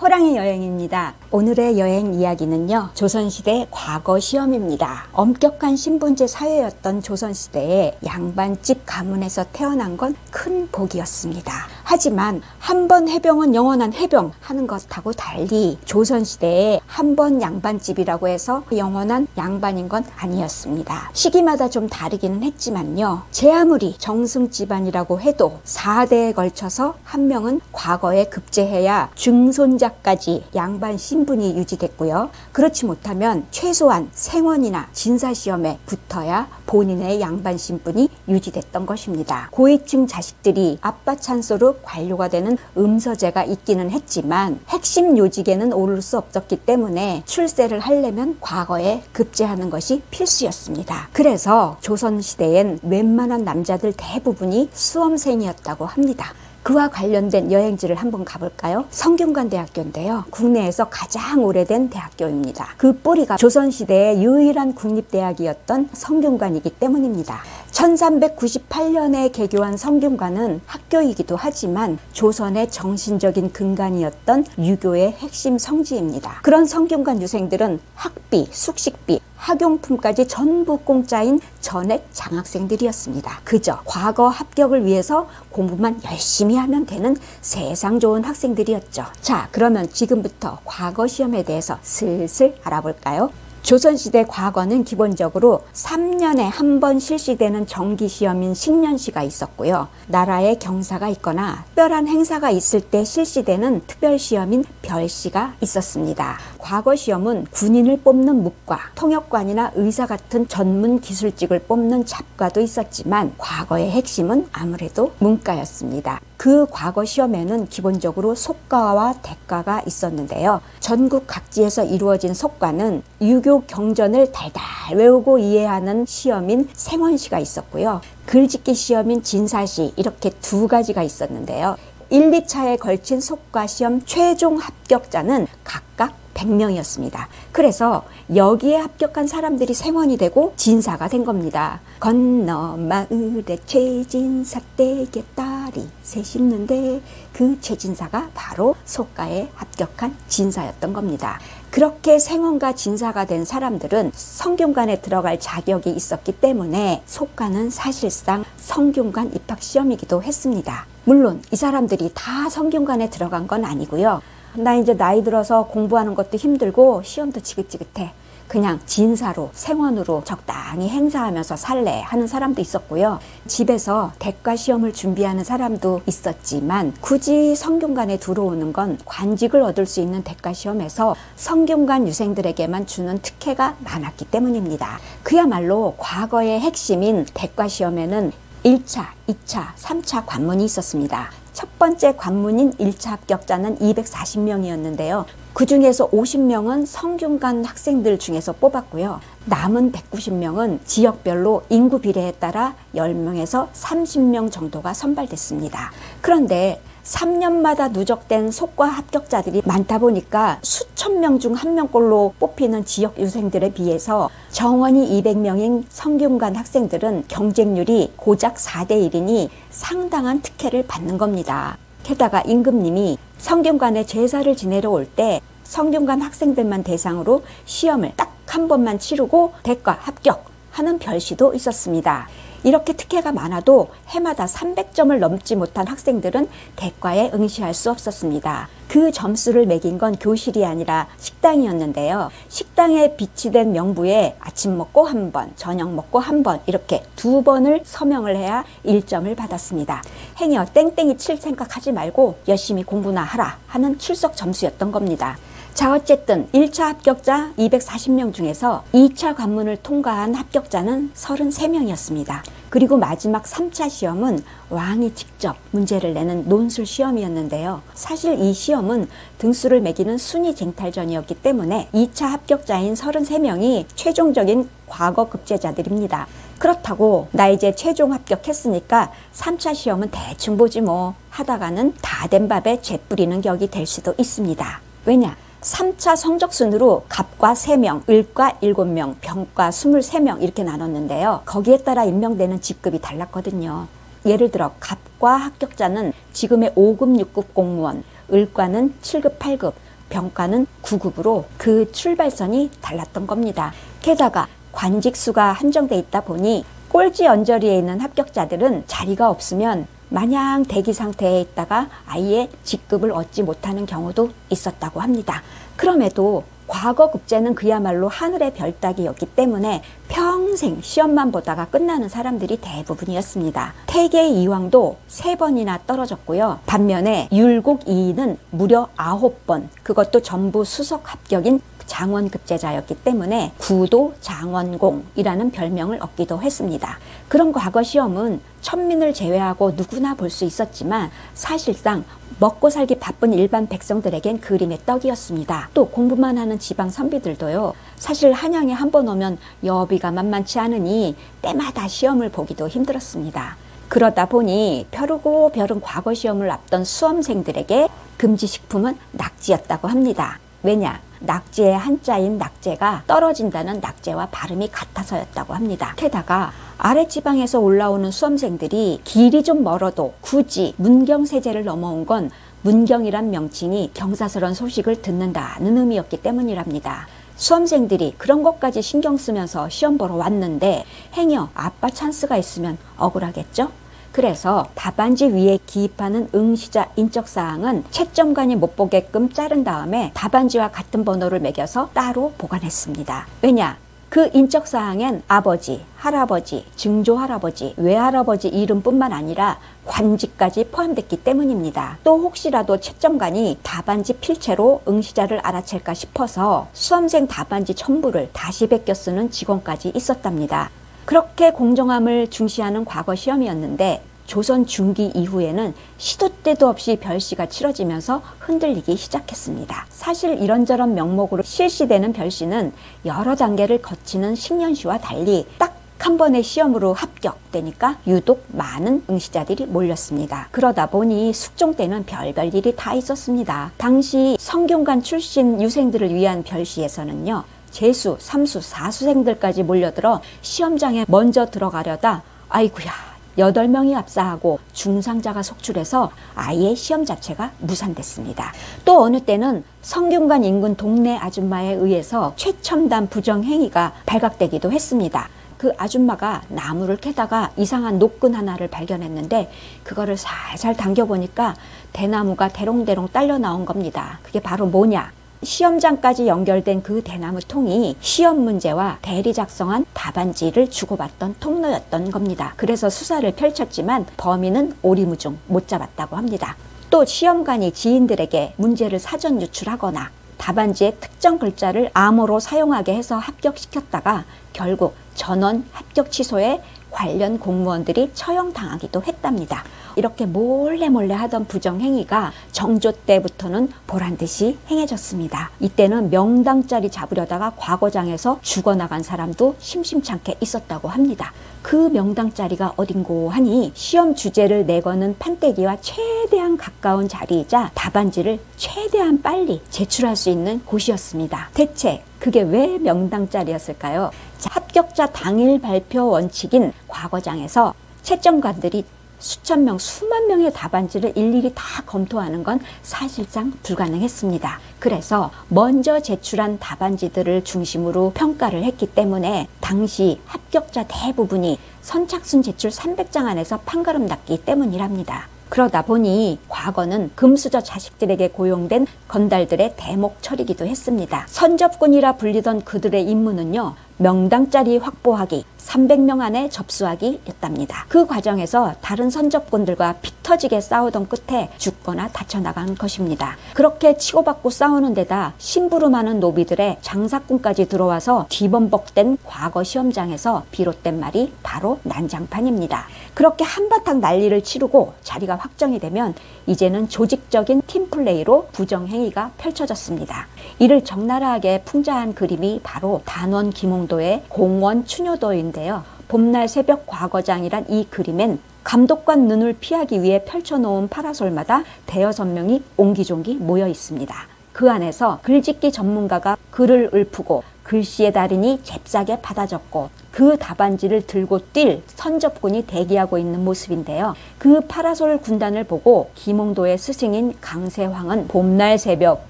호랑이 여행입니다. 오늘의 여행 이야기는요, 조선시대 과거 시험입니다. 엄격한 신분제 사회였던 조선시대에 양반집 가문에서 태어난 건 큰 복이었습니다. 하지만 한 번 해병은 영원한 해병 하는 것하고 달리 조선시대에 한 번 양반집이라고 해서 영원한 양반인 건 아니었습니다. 시기마다 좀 다르기는 했지만요, 제 아무리 정승 집안이라고 해도 4대에 걸쳐서 한 명은 과거에 급제해야 중손자까지 양반 신분이 유지됐고요. 그렇지 못하면 최소한 생원이나 진사시험에 붙어야 본인의 양반 신분이 유지됐던 것입니다. 고위층 자식들이 아빠 찬소로 관료가 되는 음서제가 있기는 했지만 핵심 요직에는 오를 수 없었기 때문에 출세를 하려면 과거에 급제하는 것이 필수였습니다. 그래서 조선시대엔 웬만한 남자들 대부분이 수험생이었다고 합니다. 그와 관련된 여행지를 한번 가볼까요? 성균관대학교인데요, 국내에서 가장 오래된 대학교입니다. 그 뿌리가 조선시대의 유일한 국립대학이었던 성균관이기 때문입니다. 1398년에 개교한 성균관은 학교이기도 하지만 조선의 정신적인 근간이었던 유교의 핵심 성지입니다. 그런 성균관 유생들은 학비, 숙식비, 학용품까지 전부 공짜인 전액 장학생들이었습니다. 그저 과거 합격을 위해서 공부만 열심히 하면 되는 세상 좋은 학생들이었죠. 자, 그러면 지금부터 과거 시험에 대해서 슬슬 알아볼까요? 조선시대 과거는 기본적으로 3년에 한 번 실시되는 정기시험인 식년시가 있었고요. 나라의 경사가 있거나 특별한 행사가 있을 때 실시되는 특별시험인 별시가 있었습니다. 과거 시험은 군인을 뽑는 묵과 통역관이나 의사 같은 전문 기술직을 뽑는 잡과도 있었지만 과거의 핵심은 아무래도 문과였습니다. 그 과거 시험에는 기본적으로 속과와 대과가 있었는데요. 전국 각지에서 이루어진 속과는 유교 경전을 달달 외우고 이해하는 시험인 생원시가 있었고요. 글짓기 시험인 진사시, 이렇게 두 가지가 있었는데요. 1, 2차에 걸친 속과 시험 최종 합격자는 각각 100명이었습니다. 그래서 여기에 합격한 사람들이 생원이 되고 진사가 된 겁니다. 건너 마을에 최진사 댁에 딸이 셋 있는데 그 최진사가 바로 속과에 합격한 진사였던 겁니다. 그렇게 생원과 진사가 된 사람들은 성균관에 들어갈 자격이 있었기 때문에 속과는 사실상 성균관 입학시험이기도 했습니다. 물론 이 사람들이 다 성균관에 들어간 건 아니고요. 나 이제 나이 들어서 공부하는 것도 힘들고 시험도 지긋지긋해, 그냥 진사로 생원으로 적당히 행사하면서 살래 하는 사람도 있었고요. 집에서 대과 시험을 준비하는 사람도 있었지만 굳이 성균관에 들어오는 건 관직을 얻을 수 있는 대과 시험에서 성균관 유생들에게만 주는 특혜가 많았기 때문입니다. 그야말로 과거의 핵심인 대과 시험에는 1차, 2차, 3차 관문이 있었습니다. 첫 번째 관문인 1차 합격자는 240명이었는데요. 그 중에서 50명은 성균관 학생들 중에서 뽑았고요. 남은 190명은 지역별로 인구 비례에 따라 10명에서 30명 정도가 선발됐습니다. 그런데 3년마다 누적된 속과 합격자들이 많다 보니까 수천 명 중 한 명꼴로 뽑히는 지역 유생들에 비해서 정원이 200명인 성균관 학생들은 경쟁률이 고작 4대 1이니 상당한 특혜를 받는 겁니다. 게다가 임금님이 성균관에 제사를 지내러 올 때 성균관 학생들만 대상으로 시험을 딱 한 번만 치르고 대과 합격하는 별시도 있었습니다. 이렇게 특혜가 많아도 해마다 300점을 넘지 못한 학생들은 대과에 응시할 수 없었습니다. 그 점수를 매긴 건 교실이 아니라 식당이었는데요. 식당에 비치된 명부에 아침 먹고 한 번, 저녁 먹고 한 번, 이렇게 2번을 서명을 해야 1점을 받았습니다. 행여 땡땡이 칠 생각하지 말고 열심히 공부나 하라 하는 출석 점수였던 겁니다. 자, 어쨌든 1차 합격자 240명 중에서 2차 관문을 통과한 합격자는 33명이었습니다. 그리고 마지막 3차 시험은 왕이 직접 문제를 내는 논술 시험이었는데요. 사실 이 시험은 등수를 매기는 순위 쟁탈전이었기 때문에 2차 합격자인 33명이 최종적인 과거 급제자들입니다. 그렇다고 나 이제 최종 합격했으니까 3차 시험은 대충 보지 뭐 하다가는 다 된 밥에 재 뿌리는 격이 될 수도 있습니다. 왜냐? 3차 성적 순으로 갑과 3명, 을과 7명, 병과 23명 이렇게 나눴는데요. 거기에 따라 임명되는 직급이 달랐거든요. 예를 들어 갑과 합격자는 지금의 5급, 6급 공무원, 을과는 7급, 8급, 병가는 9급으로 그 출발선이 달랐던 겁니다. 게다가 관직수가 한정돼 있다 보니 꼴찌 언저리에 있는 합격자들은 자리가 없으면 마냥 대기 상태에 있다가 아예 직급을 얻지 못하는 경우도 있었다고 합니다. 그럼에도 과거 급제는 그야말로 하늘의 별 따기였기 때문에 평생 시험만 보다가 끝나는 사람들이 대부분이었습니다. 태계 이황도 3번이나 떨어졌고요. 반면에 율곡 이인은 무려 9번, 그것도 전부 수석 합격인 장원급제자였기 때문에 구도 장원공이라는 별명을 얻기도 했습니다. 그런 과거 시험은 천민을 제외하고 누구나 볼 수 있었지만 사실상 먹고 살기 바쁜 일반 백성들에겐 그림의 떡이었습니다. 또 공부만 하는 지방 선비들도요. 사실 한양에 한 번 오면 여비가 만만치 않으니 때마다 시험을 보기도 힘들었습니다. 그러다 보니 벼르고 벼른 과거 시험을 앞둔 수험생들에게 금지식품은 낙지였다고 합니다. 왜냐? 낙지의 한자인 낙제가 떨어진다는 낙제와 발음이 같아서였다고 합니다. 게다가 아랫지방에서 올라오는 수험생들이 길이 좀 멀어도 굳이 문경세제를 넘어온 건 문경이란 명칭이 경사스러운 소식을 듣는다는 의미였기 때문이랍니다. 수험생들이 그런 것까지 신경 쓰면서 시험 보러 왔는데 행여 아빠 찬스가 있으면 억울하겠죠? 그래서 답안지 위에 기입하는 응시자 인적사항은 채점관이 못 보게끔 자른 다음에 답안지와 같은 번호를 매겨서 따로 보관했습니다. 왜냐? 그 인적사항엔 아버지, 할아버지, 증조할아버지, 외할아버지 이름뿐만 아니라 관직까지 포함됐기 때문입니다. 또 혹시라도 채점관이 답안지 필체로 응시자를 알아챌까 싶어서 수험생 답안지 첨부를 다시 베껴 쓰는 직원까지 있었답니다. 그렇게 공정함을 중시하는 과거 시험이었는데 조선 중기 이후에는 시도 때도 없이 별시가 치러지면서 흔들리기 시작했습니다. 사실 이런저런 명목으로 실시되는 별시는 여러 단계를 거치는 식년시와 달리 딱 한 번의 시험으로 합격되니까 유독 많은 응시자들이 몰렸습니다. 그러다 보니 숙종 때는 별별 일이 다 있었습니다. 당시 성균관 출신 유생들을 위한 별시에서는요. 재수, 삼수, 사수생들까지 몰려들어 시험장에 먼저 들어가려다 아이구야 8명이 압사하고 중상자가 속출해서 아예 시험 자체가 무산됐습니다. 또 어느 때는 성균관 인근 동네 아줌마에 의해서 최첨단 부정행위가 발각되기도 했습니다. 그 아줌마가 나무를 캐다가 이상한 노끈 하나를 발견했는데 그거를 살살 당겨보니까 대나무가 대롱대롱 딸려 나온 겁니다. 그게 바로 뭐냐? 시험장까지 연결된 그 대나무 통이 시험 문제와 대리 작성한 답안지를 주고받던 통로였던 겁니다. 그래서 수사를 펼쳤지만 범인은 오리무중 못 잡았다고 합니다. 또 시험관이 지인들에게 문제를 사전 유출하거나 답안지의 특정 글자를 암호로 사용하게 해서 합격시켰다가 결국 전원 합격 취소에 관련 공무원들이 처형당하기도 했답니다. 이렇게 몰래 하던 부정행위가 정조 때부터는 보란듯이 행해졌습니다. 이때는 명당짜리 잡으려다가 과거장에서 죽어나간 사람도 심심찮게 있었다고 합니다. 그 명당짜리가 어딘고 하니 시험 주제를 내거는 판때기와 최대한 가까운 자리이자 답안지를 최대한 빨리 제출할 수 있는 곳이었습니다. 대체 그게 왜 명당짜리였을까요? 합격자 당일 발표 원칙인 과거장에서 채점관들이 수천 명, 수만 명의 답안지를 일일이 다 검토하는 건 사실상 불가능했습니다. 그래서 먼저 제출한 답안지들을 중심으로 평가를 했기 때문에 당시 합격자 대부분이 선착순 제출 300장 안에서 판가름 났기 때문이랍니다. 그러다 보니 과거는 금수저 자식들에게 고용된 건달들의 대목 처리기도 했습니다. 선접군이라 불리던 그들의 임무는요. 명당짜리 확보하기, 300명 안에 접수하기였답니다. 그 과정에서 다른 선접군들과 피 터지게 싸우던 끝에 죽거나 다쳐나간 것입니다. 그렇게 치고받고 싸우는 데다 심부름하는 노비들의 장사꾼까지 들어와서 뒤범벅된 과거 시험장에서 비롯된 말이 바로 난장판입니다. 그렇게 한바탕 난리를 치르고 자리가 확정이 되면 이제는 조직적인 팀플레이로 부정행위가 펼쳐졌습니다. 이를 적나라하게 풍자한 그림이 바로 단원 김홍도의 공원 추녀도인데요. 봄날 새벽 과거장이란 이 그림엔 감독관 눈을 피하기 위해 펼쳐놓은 파라솔마다 대여섯 명이 옹기종기 모여 있습니다. 그 안에서 글짓기 전문가가 글을 읊고 글씨의 달인이 잽싸게 받아줬고 그 답안지를 들고 뛸 선접군이 대기하고 있는 모습인데요. 그 파라솔 군단을 보고 김홍도의 스승인 강세황은 봄날 새벽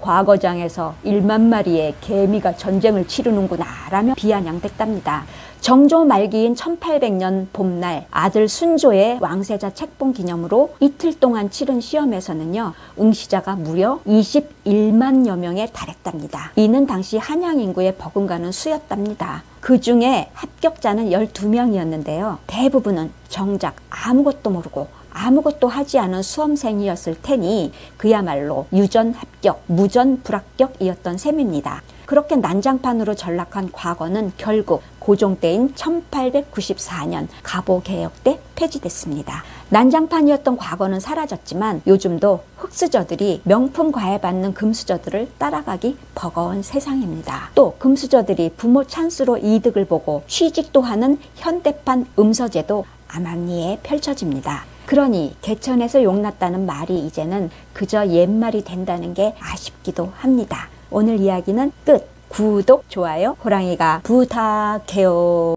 과거장에서 1만 마리의 개미가 전쟁을 치르는구나 라며 비아냥댔답니다. 정조 말기인 1800년 봄날 아들 순조의 왕세자 책봉 기념으로 이틀 동안 치른 시험에서는요, 응시자가 무려 21만여 명에 달했답니다. 이는 당시 한양 인구에 버금가는 수였답니다. 그 중에 합격자는 12명이었는데요. 대부분은 정작 아무것도 모르고 아무것도 하지 않은 수험생이었을 테니 그야말로 유전 합격, 무전 불합격이었던 셈입니다. 그렇게 난장판으로 전락한 과거는 결국 고종 때인 1894년 갑오개혁 때 폐지됐습니다. 난장판이었던 과거는 사라졌지만 요즘도 흙수저들이 명품 과외받는 금수저들을 따라가기 버거운 세상입니다. 또 금수저들이 부모 찬스로 이득을 보고 취직도 하는 현대판 음서제도 암암리에 펼쳐집니다. 그러니 개천에서 용났다는 말이 이제는 그저 옛말이 된다는 게 아쉽기도 합니다. 오늘 이야기는 끝. 구독, 좋아요, 호랑이가 부탁해요.